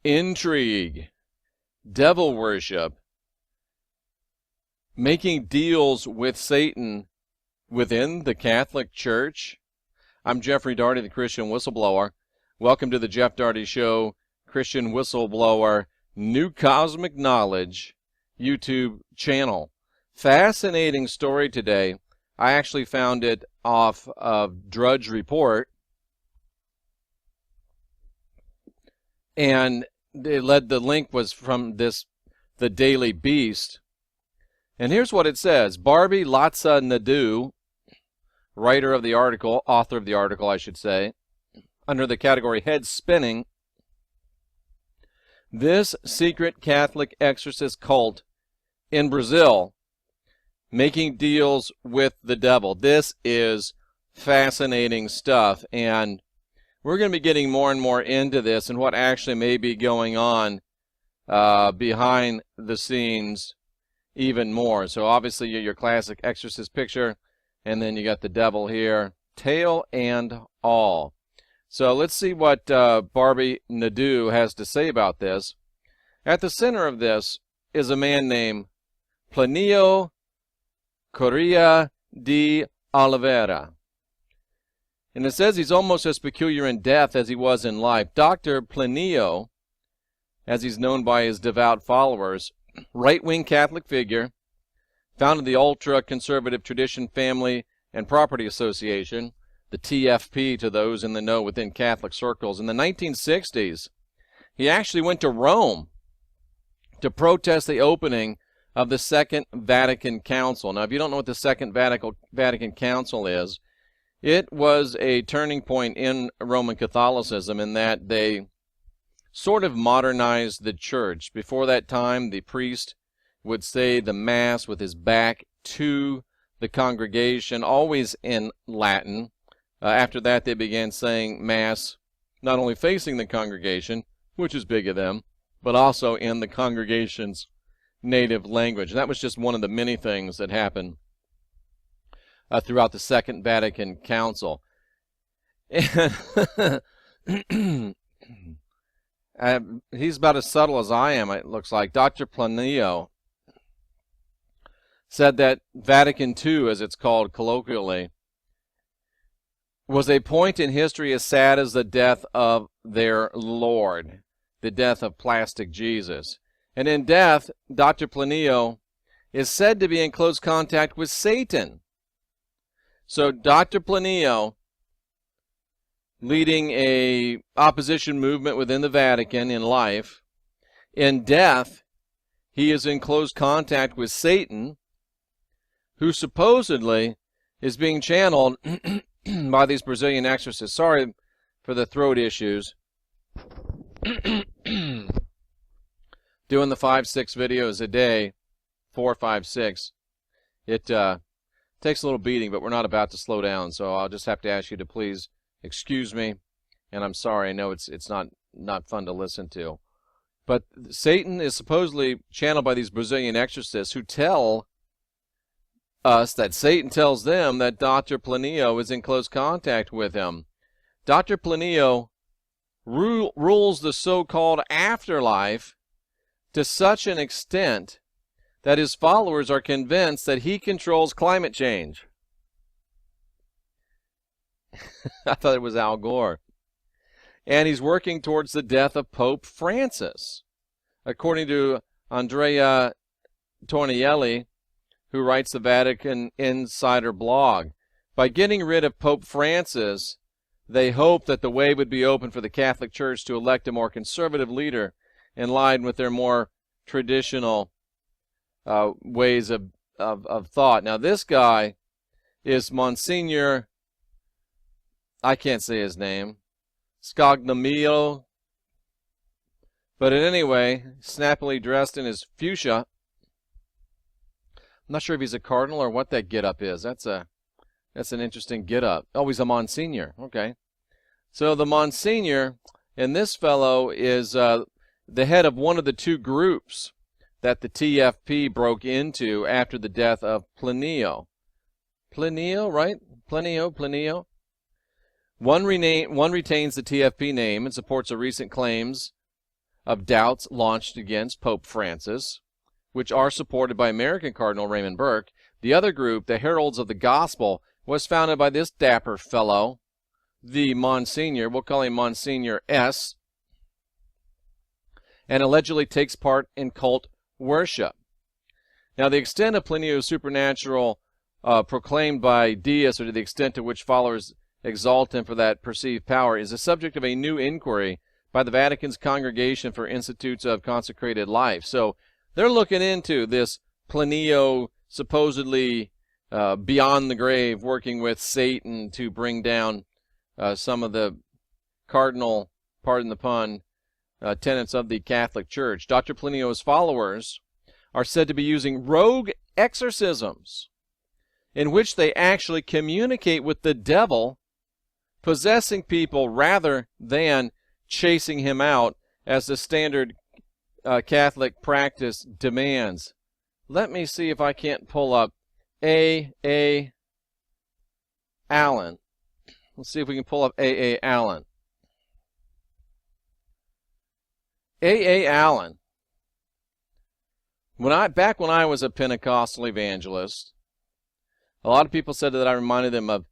intrigue, devil worship, making deals with Satan within the Catholic Church. I'm Jeffrey Daugherty, the Christian Whistleblower. Welcome to the Jeff Daugherty Show, Christian Whistleblower, New Cosmic Knowledge YouTube channel. Fascinating story today. I actually found it off of Drudge Report, and the link was from the Daily Beast. And here's what it says. Barbie Latza Nadeau, writer of the article, author of the article, I should say, under the category Head Spinning, this secret Catholic exorcist cult in Brazil making deals with the devil. This is fascinating stuff, and we're going to be getting more and more into this and what actually may be going on behind the scenes even more. So obviously your classic exorcist picture, and then you got the devil here, tail and all. So let's see what Barbie Nadeau has to say about this. At the center of this is a man named Plínio Correa de Oliveira. And it says he's almost as peculiar in death as he was in life. Dr. Plínio, as he's known by his devout followers, right-wing Catholic figure, founded the ultra-conservative Tradition Family and Property Association, the TFP to those in the know within Catholic circles. In the 1960s, he actually went to Rome to protest the opening of the Second Vatican Council. Now, if you don't know what the Second Vatican Council is, it was a turning point in Roman Catholicism in that they sort of modernized the church. Before that time, the priest would say the Mass with his back to the congregation, always in Latin. After that, they began saying Mass not only facing the congregation, which is big of them, but also in the congregation's native language. And that was just one of the many things that happened throughout the Second Vatican Council. He's about as subtle as I am, it looks like. Dr. Plínio said that Vatican II, as it's called colloquially, was a point in history as sad as the death of their Lord, the death of plastic Jesus. And in death, Dr. Plínio is said to be in close contact with Satan. So Dr. Plínio, leading a opposition movement within the Vatican in life, in death, he is in close contact with Satan, who supposedly is being channeled by these Brazilian exorcists. Sorry for the throat issues. Doing the 5-6 videos a day, 4, 5, 6. It takes a little beating, but we're not about to slow down, so I'll just have to ask you to please excuse me, and I'm sorry. I know it's not fun to listen to. But Satan is supposedly channeled by these Brazilian exorcists who tell us that Satan tells them that Dr. Plínio is in close contact with him. Dr. Plínio rules the so-called afterlife to such an extent that his followers are convinced that he controls climate change. I thought it was Al Gore. And he's working towards the death of Pope Francis. According to Andrea Tornielli, who writes the Vatican Insider blog, by getting rid of Pope Francis, they hope that the way would be open for the Catholic Church to elect a more conservative leader in line with their more traditional ways of thought. Now, this guy is Monsignor, I can't say his name, Scognamillo, but anyway, snappily dressed in his fuchsia. I'm not sure if he's a cardinal or what that get-up is. That's an interesting get-up. Oh, he's a Monsignor. Okay. So the Monsignor, and this fellow is the head of one of the two groups that the TFP broke into after the death of Plínio. Plínio, right? Plínio. One retains the TFP name and supports the recent claims of doubts launched against Pope Francis, which are supported by American Cardinal Raymond Burke. The other group, the Heralds of the Gospel, was founded by this dapper fellow, the Monsignor, we'll call him Monsignor S., and allegedly takes part in cult worship. Now, the extent of Pliny's supernatural proclaimed by deists, or to the extent to which followers exalt him for that perceived power, is the subject of a new inquiry by the Vatican's Congregation for Institutes of Consecrated Life. So they're looking into this Plinio supposedly beyond the grave, working with Satan to bring down some of the cardinal, pardon the pun, tenets of the Catholic Church. Dr. Plinio's followers are said to be using rogue exorcisms in which they actually communicate with the devil, possessing people rather than chasing him out as the standard Catholic practice demands. Let me see if I can't pull up A. Allen. Let's see if we can pull up A. Allen. A. Allen. Back when I was a Pentecostal evangelist, a lot of people said that I reminded them of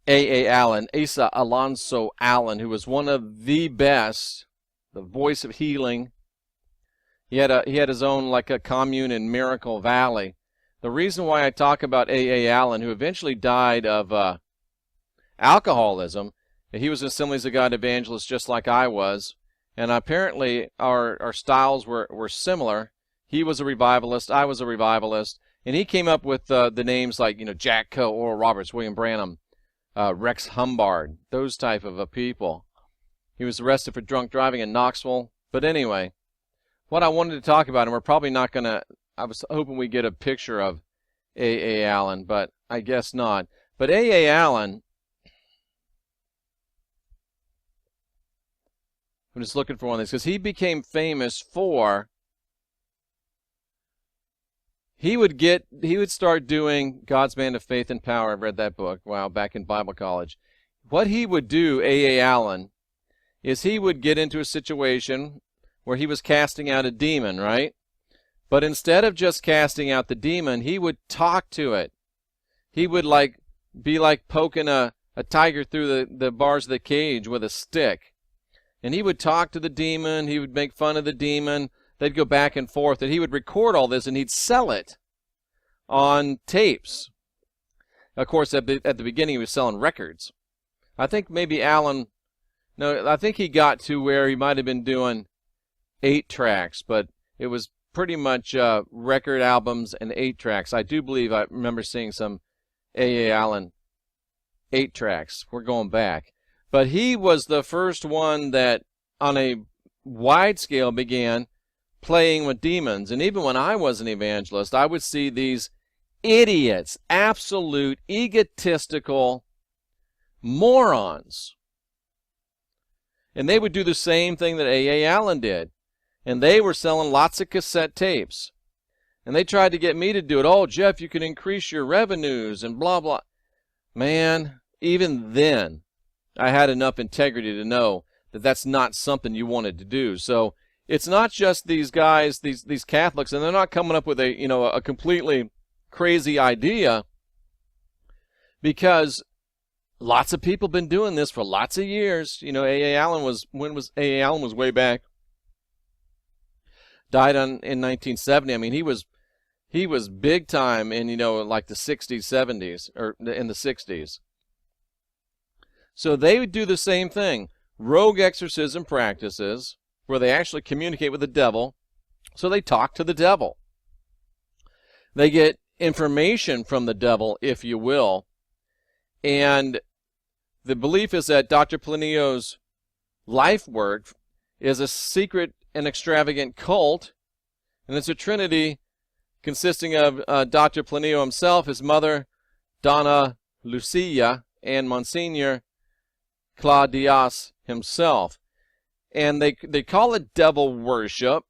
A. Allen, Asa Alonso Allen, who was one of the best, the voice of healing. He had his own, like, a commune in Miracle Valley. The reason why I talk about A. Allen, who eventually died of alcoholism, he was an Assemblies of God evangelist just like I was, and apparently our styles were similar. He was a revivalist, I was a revivalist, and he came up with the names like, Jack Coe, Oral Roberts, William Branham, Rex Humbard, those type of people. He was arrested for drunk driving in Knoxville. But anyway, what I wanted to talk about, and we're probably not going to, I was hoping we get a picture of A. Allen, but I guess not. But A. Allen, I'm just looking for one of these, because he became famous for, he would start doing God's Man of Faith and Power. I've read that book, wow, back in Bible college. What he would do, A. Allen, is he would get into a situation where he was casting out a demon, right? But instead of just casting out the demon, he would talk to it. He would be like poking a tiger through the bars of the cage with a stick. And he would talk to the demon, he would make fun of the demon, they'd go back and forth, and he would record all this and he'd sell it on tapes. Of course, at the beginning he was selling records. I think maybe Allen, no, I think he got to where he might have been doing 8 tracks, but it was pretty much record albums and 8 tracks. I do believe I remember seeing some A. Allen 8 tracks. We're going back. But he was the first one that, on a wide scale, began playing with demons. And even when I was an evangelist, I would see these idiots, absolute egotistical morons. And they would do the same thing that A. Allen did. And they were selling lots of cassette tapes. And they tried to get me to do it. Oh, Jeff, you can increase your revenues and blah, blah. Man, even then, I had enough integrity to know that that's not something you wanted to do. So it's not just these guys, these Catholics, and they're not coming up with a completely crazy idea, because lots of people been doing this for lots of years. A. Allen was way back. Died in 1970. I mean, he was big time in like the 60s, 70s, or in the 60s. So they would do the same thing. Rogue exorcism practices where they actually communicate with the devil. So they talk to the devil. They get information from the devil, if you will. And the belief is that Dr. Plinio's life work is a secret and extravagant cult. And it's a trinity consisting of Dr. Plinio himself, his mother, Donna Lucia, and Monsignor Claudius himself. And they call it devil worship.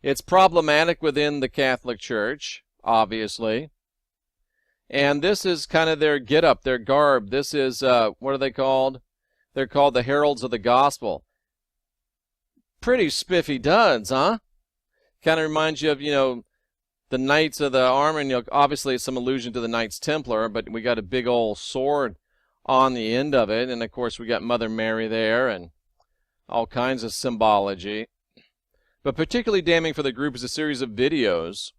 It's problematic within the Catholic Church, obviously. And this is kind of their get-up, their garb. This is, what are they called? They're called the Heralds of the Gospel. Pretty spiffy duds, huh? Kind of reminds you of, the Knights of the Armor, and obviously it's some allusion to the Knights Templar, but we got a big old sword on the end of it, and of course we got Mother Mary there, and all kinds of symbology. But particularly damning for the group is a series of videos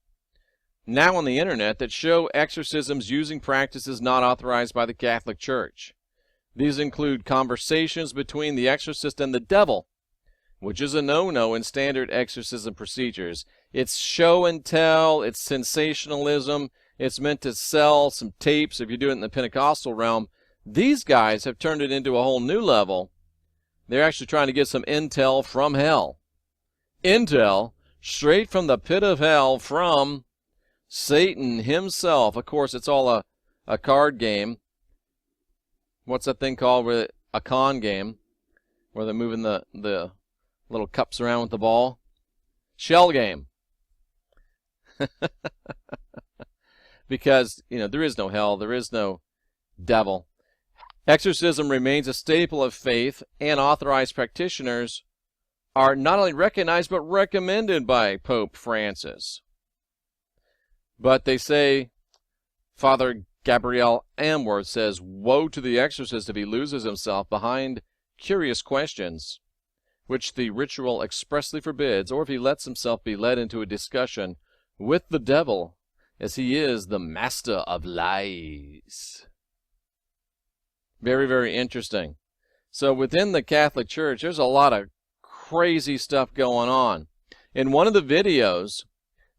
now on the internet that show exorcisms using practices not authorized by the Catholic Church. These include conversations between the exorcist and the devil, which is a no-no in standard exorcism procedures. It's show and tell, it's sensationalism, it's meant to sell some tapes if you do it in the Pentecostal realm. These guys have turned it into a whole new level. They're actually trying to get some intel from hell. Intel straight from the pit of hell from Satan himself. Of course, it's all a card game. What's that thing called? A con game, where they're moving the little cups around with the ball. Shell game. Because, there is no hell. There is no devil. Exorcism remains a staple of faith, and authorized practitioners are not only recognized but recommended by Pope Francis. But they say, Father Gabriel Amworth says, woe to the exorcist if he loses himself behind curious questions, which the ritual expressly forbids, or if he lets himself be led into a discussion with the devil, as he is the master of lies. Very, very interesting. So within the Catholic Church, there's a lot of crazy stuff going on. In one of the videos,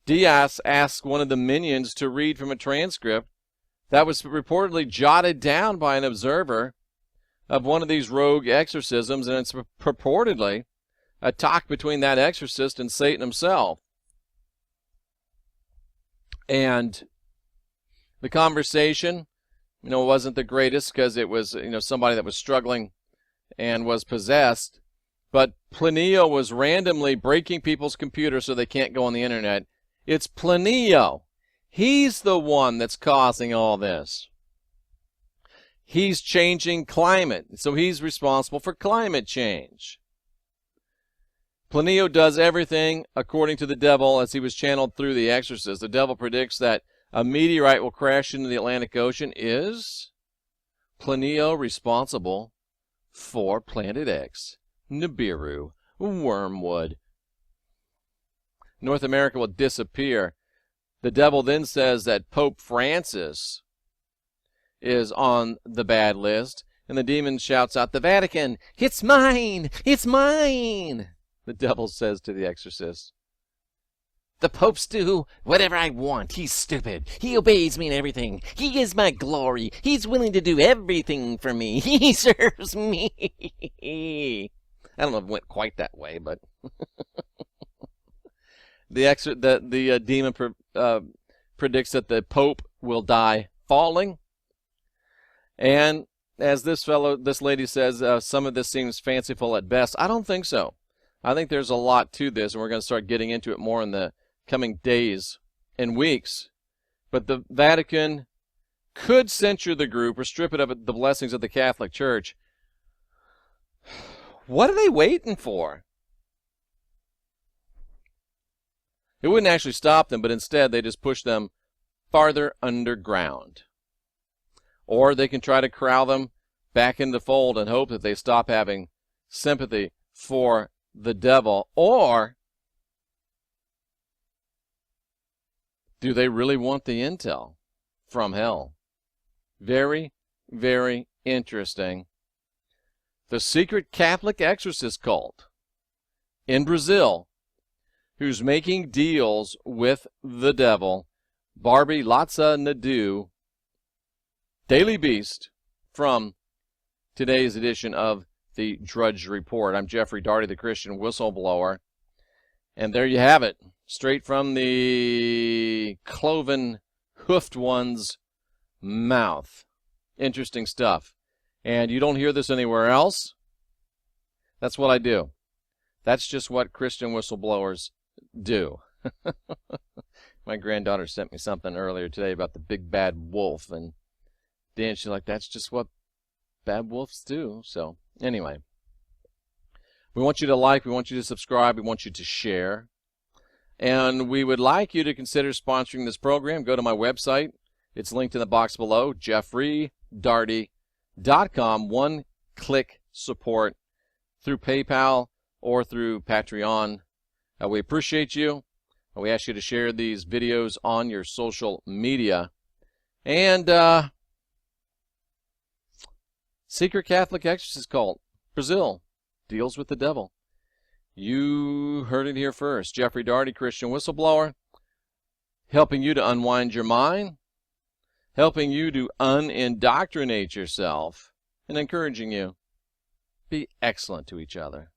Diaz asked one of the minions to read from a transcript that was reportedly jotted down by an observer of one of these rogue exorcisms, and it's purportedly a talk between that exorcist and Satan himself. And the conversation, wasn't the greatest because it was, somebody that was struggling and was possessed. But Planio was randomly breaking people's computers so they can't go on the internet. It's Planio. He's the one that's causing all this. He's changing climate, so he's responsible for climate change. Planio does everything according to the devil as he was channeled through the exorcist. The devil predicts that a meteorite will crash into the Atlantic Ocean. Is Planio responsible for Planet X, Nibiru, Wormwood? North America will disappear. The devil then says that Pope Francis is on the bad list, and the demon shouts out, the Vatican, it's mine, it's mine. The devil says to the exorcist, the Pope's do whatever I want. He's stupid. He obeys me in everything. He is my glory. He's willing to do everything for me. He serves me. I don't know if it went quite that way, but the demon predicts that the Pope will die falling. And as this lady says, some of this seems fanciful at best. I don't think so. I think there's a lot to this, and we're going to start getting into it more in the coming days and weeks. But the Vatican could censure the group or strip it of the blessings of the Catholic Church. What are they waiting for? It wouldn't actually stop them, but instead they just push them farther underground. Or they can try to corral them back in the fold and hope that they stop having sympathy for the devil. Or do they really want the intel from hell? Very, very interesting. The secret Catholic exorcist cult in Brazil, who's making deals with the devil. Barbie Latza Nadu, Daily Beast, from today's edition of the Drudge Report. I'm Jeffrey Daugherty, the Christian Whistleblower. And there you have it, straight from the cloven, hoofed one's mouth. Interesting stuff. And you don't hear this anywhere else. That's what I do. That's just what Christian whistleblowers do. My granddaughter sent me something earlier today about the big bad wolf, and then she's like, that's just what bad wolves do. So anyway, We want you to like, we want you to subscribe, we want you to share. And we would like you to consider sponsoring this program. Go to my website. It's linked in the box below, jeffreydaugherty.com. One-click support through PayPal or through Patreon. We appreciate you. We ask you to share these videos on your social media. And Secret Catholic Exorcist Cult, Brazil, deals with the devil. You heard it here first. Jeffrey Daugherty, Christian Whistleblower, helping you to unwind your mind, helping you to unindoctrinate yourself, and encouraging you. Be excellent to each other.